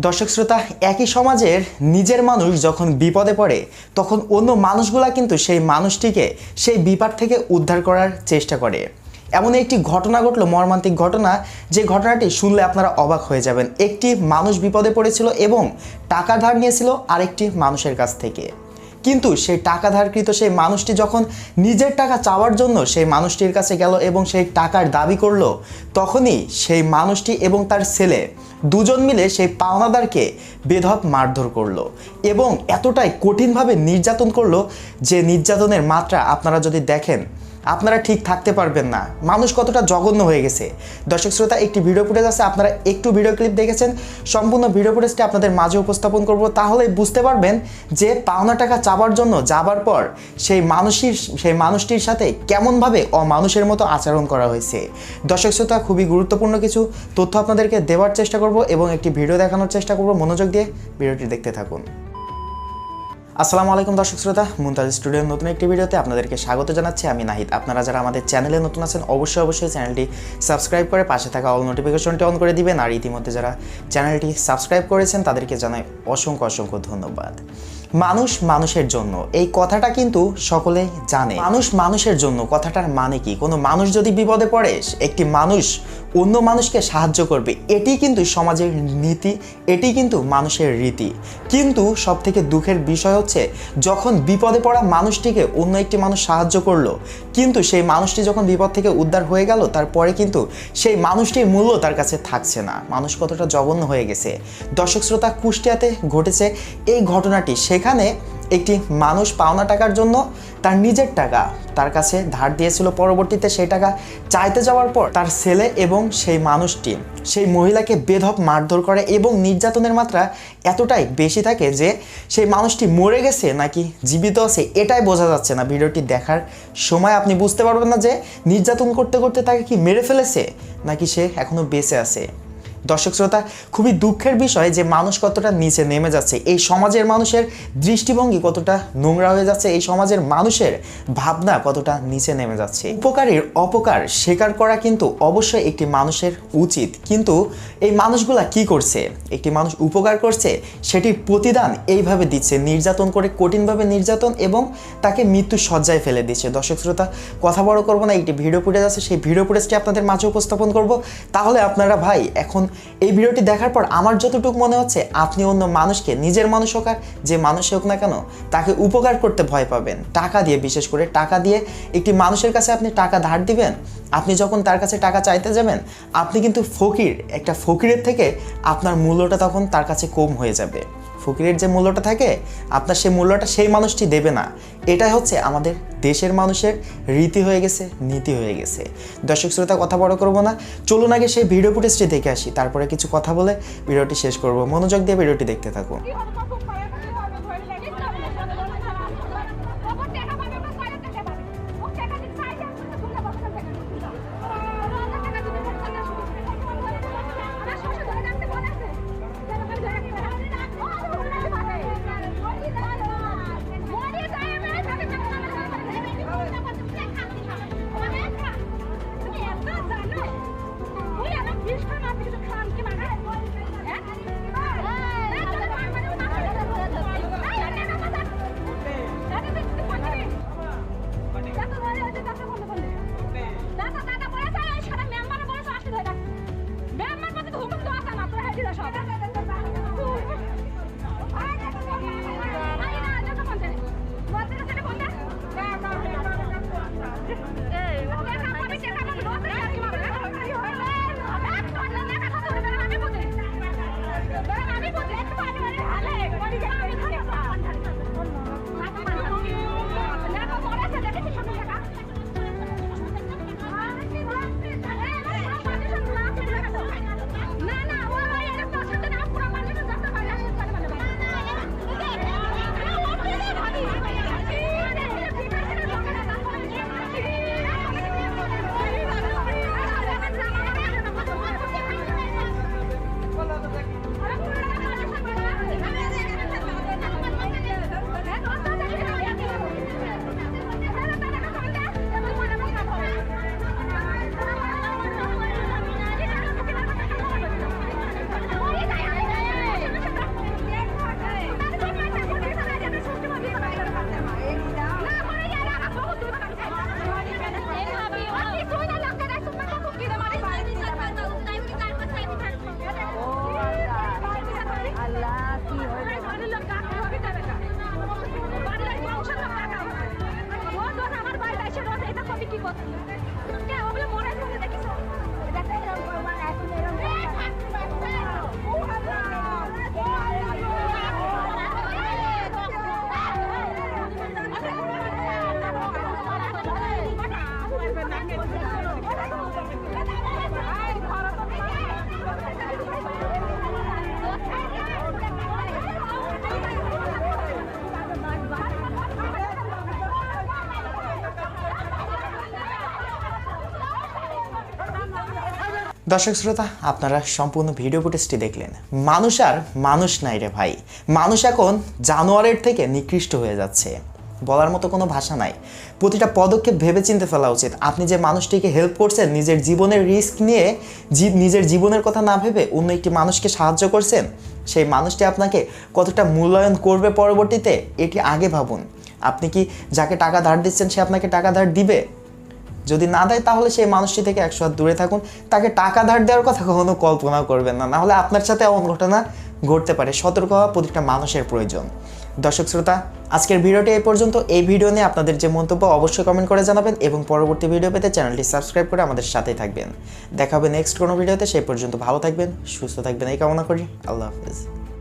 দর্শক শ্রোতা, একই সমাজের নিজের মানুষ যখন বিপদে পড়ে তখন অন্য মানুষগুলা কিন্তু সেই মানুষটিকে সেই বিপদ থেকে উদ্ধার করার চেষ্টা করে। এমন একটি ঘটনা ঘটলো, মর্মান্তিক ঘটনা, যে ঘটনাটি শুনলে আপনারা অবাক হয়ে যাবেন। একটি মানুষ বিপদে পড়েছিল এবং টাকা ধার নিয়েছিল আরেকটি মানুষের কাছ থেকে। কিন্তু সেই টাকা ধারকৃত সেই মানুষটি যখন নিজের টাকা চাওয়ার জন্য সেই মানুষটির কাছে গেল এবং সেই টাকার দাবি করলো, তখনই সেই মানুষটি এবং তার ছেলে দুজন মিলে সেই পাওনাদারকে বেধড়ক মারধর করলো এবং এতটাই কঠিনভাবে নির্যাতন করলো যে নির্যাতনের মাত্রা আপনারা যদি দেখেন আপনারা ঠিক থাকতে পারবেন না। মানুষ কতটা জঘন্য হয়ে গেছে। দর্শক শ্রোতা, একটি ভিডিও ফুটেজ আছে, আপনারা একটু ভিডিও ক্লিপ দেখেছেন, সম্পূর্ণ ভিডিও ফুটেজটি আপনাদের মাঝে উপস্থাপন করব। তাহলে বুঝতে পারবেন যে পাওনা টাকা চাওয়ার জন্য যাবার পর সেই মানুষটির সাথে কেমনভাবে অমানুষের মতো আচরণ করা হয়েছে। দর্শক শ্রোতা, খুবই গুরুত্বপূর্ণ কিছু তথ্য আপনাদেরকে দেওয়ার চেষ্টা করব এবং একটি ভিডিও দেখানোর চেষ্টা করব। মনোযোগ দিয়ে ভিডিওটি দেখতে থাকুন। আসসালামু আলাইকুম দর্শক শ্রোতা, মুনতাজ স্টুডিওর নতুন একটি ভিডিওতে আপনাদেরকে স্বাগত জানাচ্ছি। আমি নাহিদ। আপনারা যারা আমাদের চ্যানেলে নতুন আছেন অবশ্যই চ্যানেলটি সাবস্ক্রাইব করে পাশে থাকা অল নোটিফিকেশনটি অন করে দিবেন। আর ইতিমধ্যে যারা চ্যানেলটি সাবস্ক্রাইব করেছেন তাদেরকে জানাই অসংখ্য ধন্যবাদ। মানুষ মানুষের জন্য, এই কথাটা কিন্তু সকলেই জানে। মানুষ মানুষের জন্য কথাটার মানে কি? কোনো মানুষ যদি বিপদে পড়ে একটি মানুষ অন্য মানুষকে সাহায্য করবে, এটি কিন্তু সমাজের নীতি, এটি কিন্তু মানুষের রীতি। কিন্তু সব থেকে দুঃখের বিষয় হচ্ছে যখন বিপদে পড়া মানুষটিকে অন্য একটি মানুষ সাহায্য করলো, কিন্তু সেই মানুষটি যখন বিপদ থেকে উদ্ধার হয়ে গেল তারপরে কিন্তু সেই মানুষটির মূল্য তার কাছে থাকছে না। মানুষ কতটা জঘন্য হয়ে গেছে। দর্শক শ্রোতা, কুষ্টিয়াতে ঘটেছে এই ঘটনাটি। সেখানে একটি মানুষ পাওনা টাকার জন্য তার নিজের টাকা তার কাছে ধার দিয়েছিল। পরবর্তীতে সেই টাকা চাইতে যাওয়ার পর তার ছেলে এবং সেই মানুষটি সেই মহিলাকে বেধড়ক মারধর করে এবং নির্যাতনের মাত্রা এতটাই বেশি থাকে যে সেই মানুষটি মরে গেছে নাকি জীবিত আছে এটাই বোঝা যাচ্ছে না। ভিডিওটি দেখার সময় আপনি বুঝতে পারবেন না যে নির্যাতন করতে করতে তাকে কি মেরে ফেলেছে নাকি সে এখনো বেঁচে আছে। দর্শক শ্রোতা, খুবই দুঃখের বিষয় যে মানুষ কতটা নিচে নেমে যাচ্ছে, এই সমাজের মানুষের দৃষ্টিভঙ্গি কতটা নোংরা হয়ে যাচ্ছে, এই সমাজের মানুষের ভাবনা কতটা নিচে নেমে যাচ্ছে। উপকারীর অপকার স্বীকার করা কিন্তু অবশ্যই একটি মানুষের উচিত। কিন্তু এই মানুষগুলা কি করছে? একটি মানুষ উপকার করছে, সেটির প্রতিদান এইভাবে দিচ্ছে, নির্যাতন করে, কঠিনভাবে নির্যাতন এবং তাকে মৃত্যু সজ্জায় ফেলে দিচ্ছে। দর্শক শ্রোতা, কথা বড় করবো না, একটি ভিডিও ফুটেজ আছে, সেই ভিডিও ফুটেজটি আপনাদের মাঝে উপস্থাপন করব। তাহলে আপনারা ভাই এখন এই ভিডিওটি দেখার পর আমার যতটুকু মনে হচ্ছে আপনি অন্য মানুষকে, নিজের মানুষ হোক আর যে মানুষ হোক না কেন, তাকে উপকার করতে ভয় পাবেন। টাকা দিয়ে, বিশেষ করে টাকা দিয়ে একটি মানুষের কাছে আপনি টাকা ধার দিবেন, আপনি যখন তার কাছে টাকা চাইতে যাবেন আপনি কিন্তু ফকির। একটা ফকিরের থেকে আপনার মূল্যটা তখন তার কাছে কম হয়ে যাবে। ফকিরের যে মূল্যটা থাকে আপনার সেই মূল্যটা সেই মানুষটি দেবে না। এটাই হচ্ছে আমাদের দেশের মানুষের রীতি হয়ে গেছে, নীতি হয়ে গেছে। দর্শক শ্রোতা, কথা বড় করবো না, চলুন আগে সেই ভিডিও ফুটেজটি দেখে আসি, তারপরে কিছু কথা বলে ভিডিওটি শেষ করব। মনোযোগ দিয়ে ভিডিওটি দেখতে থাকুন। দর্শক শ্রোতা, আপনারা সম্পূর্ণ ভিডিও ফুটেজটি দেখলেন। মানুষ আর মানুষ নাই রে ভাই, মানুষ এখন জানোয়ারের থেকে নিকৃষ্ট হয়ে যাচ্ছে, বলার মতো কোনো ভাষা নাই। প্রতিটা পদক্ষেপ ভেবে চিন্তে ফেলা উচিত। আপনি যে মানুষটিকে হেল্প করছেন, নিজের জীবনের রিস্ক নিয়ে নিজের জীবনের কথা না ভেবে অন্য একটি মানুষকে সাহায্য করছেন, সেই মানুষটি আপনাকে কতটা মূল্যায়ন করবে পরবর্তীতে এটি আগে ভাবুন। আপনি কি যাকে টাকা ধার দিচ্ছেন সে আপনাকে টাকা ধার দিবে? যদি না দেয় তাহলে সেই মানুষটি থেকে 100 হাত দূরে থাকুন। তাকে টাকা ধার দেওয়ার কথা কখনো কল্পনা করবেন না, নাহলে আপনার সাথে এমন ঘটনা ঘটতে পারে। সতর্ক হওয়া প্রতিটা মানুষের প্রয়োজন। দর্শক শ্রোতা, আজকের ভিডিওটি এই পর্যন্ত। এই ভিডিও নিয়ে আপনাদের যে মন্তব্য অবশ্যই কমেন্ট করে জানাবেন এবং পরবর্তী ভিডিও পেতে চ্যানেলটি সাবস্ক্রাইব করে আমাদের সাথেই থাকবেন। দেখা হবে নেক্সট কোনো ভিডিওতে। সেই পর্যন্ত ভালো থাকবেন, সুস্থ থাকবেন এই কামনা করি। আল্লাহ হাফেজ।